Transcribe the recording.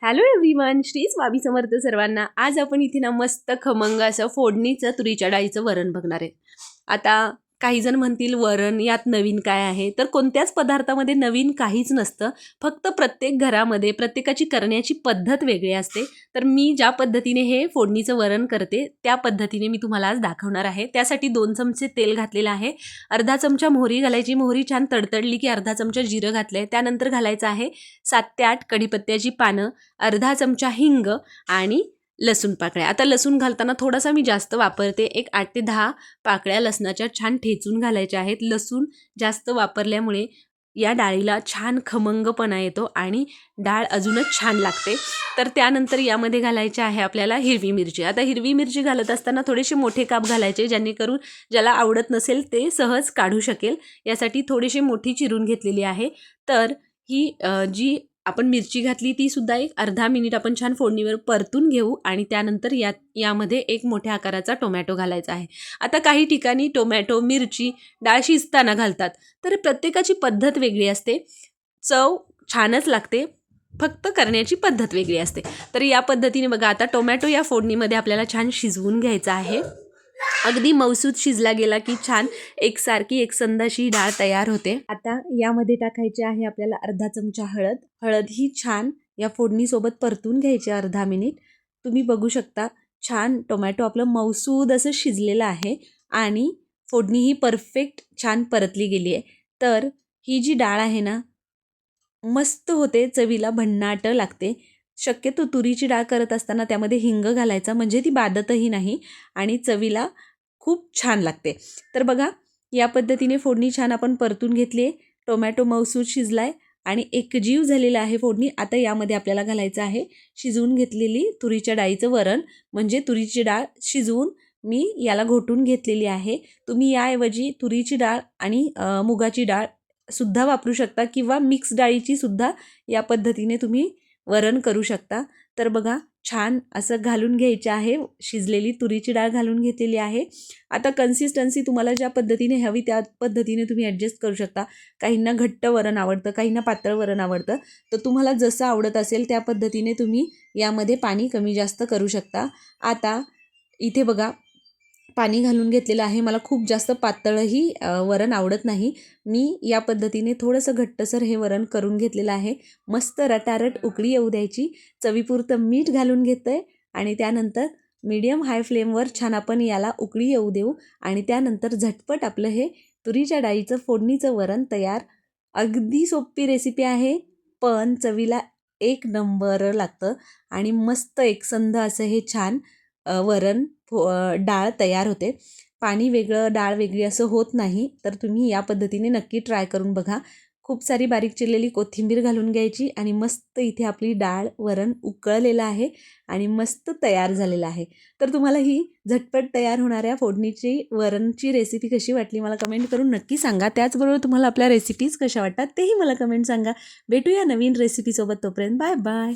Hello everyone, Shri Swami Samarth सर्वांना। आज आपण इथे ना मस्त खमंग असं फोडणीचं तुरीच्या डाळीचं वरण बघणार आहे। आता काही जण म्हणतील वरण यात नवीन काय आहे, तर कोणत्याच पदार्थामध्ये नवीन काहीच नसतं। फक्त प्रत्येक घरामध्ये प्रत्येकाची करण्याची पद्धत वेगळी असते। तर मी ज्या पद्धतीने हे फोडणीचं वरण करते त्या पद्धतीने मी तुम्हाला आज दाखवणार आहे। त्यासाठी 2 चमचे तेल घातलेलं आहे, अर्धा चमचा मोहरी घालायची, मोहरी छान तडतडली की अर्धा चमचा जिरं घातलंय, त्यानंतर घालायचं आहे 7 ते 8 कढीपत्त्याची पानं, अर्धा चमचा हिंग आणि लसूण पाकळ्या। आता लसूण घालताना थोडासा मी जास्त वापरते, एक 8 ते 10 पाकळ्या लसणाच्या छान ठेचून घालायच्या आहेत। लसूण जास्त वापरल्यामुळे या डाळीला छान खमंगपणा येतो आणि डाळ अजूनच छान लागते। तर त्यानंतर यामध्ये घालायचे आहे आपल्याला हिरवी मिरची। आता हिरवी मिरची घालत असताना थोडेसे मोठे काप घालायचे, जेणेकरून ज्याला आवडत नसेल ते सहज काढू शकेल, यासाठी थोडीशी मोठी चिरून घेतलेली आहे। तर ही जी आपण मिरची घातली ती सुद्धा एक अर्धा मिनिट आपण छान फोडणीवर परतून घेऊ आणि त्यानंतर यामध्ये एक मोठ्या आकाराचा टोमॅटो घालायचा आहे। आता काही ठिकाणी टोमॅटो मिरची डाळ शिजताना घालतात, तर प्रत्येकाची पद्धत वेगळी असते, चव छानच लागते, फक्त करण्याची पद्धत वेगळी असते। तर या पद्धतीने बघा, आता टोमॅटो या फोडणीमध्ये आपल्याला छान शिजवून घ्यायचा आहे। अगदी मौसूद शिजला गेला की छान एकसारखी एकसंध अशी डाळ तयार होते। आता यामध्ये टाकायचे आहे आपल्याला अर्धा चमचा हळद। हळद ही छान या फोडणीसोबत परतून घ्यायची अर्धा मिनिट। तुम्ही बघू शकता छान टोमॅटो आपलं मौसूद असं शिजलेलं आहे आणि फोडणी ही परफेक्ट छान परतली गेली आहे। तर ही जी डाळ आहे ना मस्त होते, चवीला भन्नाट लागते। शक्यतो तुरीची डाळ करत असताना त्यामध्ये हिंग घालायचा, म्हणजे ती बाधतही नाही आणि चवीला खूप छान लागते। तर बघा, या पद्धतीने फोडणी छान आपण परतून घेतली आहे, टोमॅटो मौसूद शिजलाय आणि एकजीव झालेला आहे फोडणी। आता यामध्ये आपल्याला घालायचं आहे शिजवून घेतलेली तुरीच्या डाळीचं वरण, म्हणजे तुरीची डाळ शिजवून मी याला घोटून घेतलेली आहे। तुम्ही याऐवजी तुरीची डाळ आणि मुगाची डाळ सुद्धा वापरू शकता किंवा मिक्स डाळीची सुद्धा या पद्धतीने तुम्ही वरण करू शकता। तर बघा, छान असं घालून घ्यायचे आहे, शिजलेली तुरीची डाळ घालून घेतलेली आहे। आता कन्सिस्टन्सी तुम्हाला ज्या पद्धतीने हवी त्या पद्धतीने तुम्ही ॲडजस्ट करू शकता। काहींना घट्ट वरण आवडतं, काहींना पातळ वरण आवडतं, तर तुम्हाला जसं आवडत असेल त्या पद्धतीने तुम्ही यामध्ये पाणी कमी जास्त करू शकता। आता इथे बघा, पाणी घालून घेतलेलं आहे। मला खूप जास्त पातळही वरण आवडत नाही, मी या पद्धतीने थोडंसं घट्टसर हे वरण करून घेतलेलं आहे। मस्त रटारट उकळी येऊ द्यायची, चवीपुरतं मीठ घालून घेतं आहे आणि त्यानंतर मीडियम हाय फ्लेमवर छान आपण याला उकळी येऊ देऊ आणि त्यानंतर झटपट आपलं हे तुरीच्या डाळीचं फोडणीचं वरण तयार। अगदी सोपी रेसिपी आहे, पण चवीला एक नंबर लागतं आणि मस्त एकसंध असं हे छान वरण डाळ तयार होते। पाणी वेगळं डाळ वेगळी असं होत नाही, तर तुम्ही या पद्धतीने नक्की ट्राय करून बघा। खूप सारी बारीक चिरलेली कोथिंबीर घालून घ्यायची आणि मस्त इथे आपली डाळ वरण उकळलेलं आहे आणि मस्त तयार झालेलं आहे। तर तुम्हाला ही झटपट तयार होणाऱ्या फोडणीची वरणची रेसिपी कशी वाटली मला कमेंट करून नक्की सांगा। त्याचबरोबर तुम्हाला आपल्या रेसिपीज कशा वाटतात तेही मला कमेंट सांगा। भेटूया नवीन रेसिपीसोबत, तोपर्यंत बाय बाय।